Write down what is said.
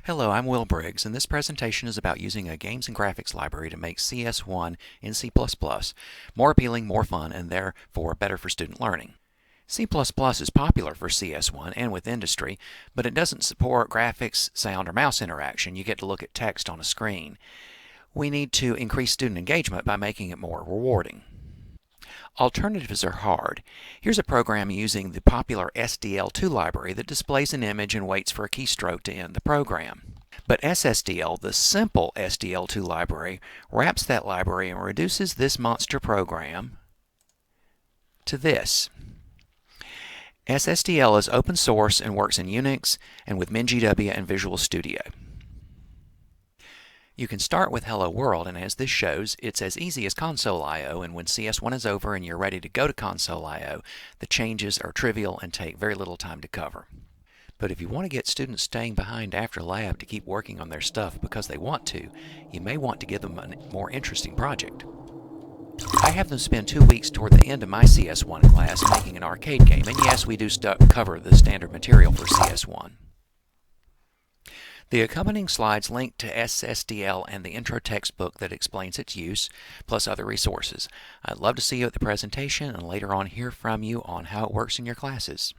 Hello, I'm Will Briggs, and this presentation is about using a games and graphics library to make CS1 in C++ more appealing, more fun, and therefore better for student learning. C++ is popular for CS1 and with industry, but it doesn't support graphics, sound, or mouse interaction. You get to look at text on a screen. We need to increase student engagement by making it more rewarding. Alternatives are hard. Here's a program using the popular SDL2 library that displays an image and waits for a keystroke to end the program. But SSDL, the simple SDL2 library, wraps that library and reduces this monster program to this. SSDL is open source and works in Unix and with MinGW and Visual Studio. You can start with Hello World, and as this shows, it's as easy as console I/O, and when CS1 is over and you're ready to go to console I/O, the changes are trivial and take very little time to cover. But if you want to get students staying behind after lab to keep working on their stuff because they want to, you may want to give them a more interesting project. I have them spend 2 weeks toward the end of my CS1 class making an arcade game, and yes, we do cover the standard material for CS1. The accompanying slides link to SSDL and the intro textbook that explains its use, plus other resources. I'd love to see you at the presentation and later on hear from you on how it works in your classes.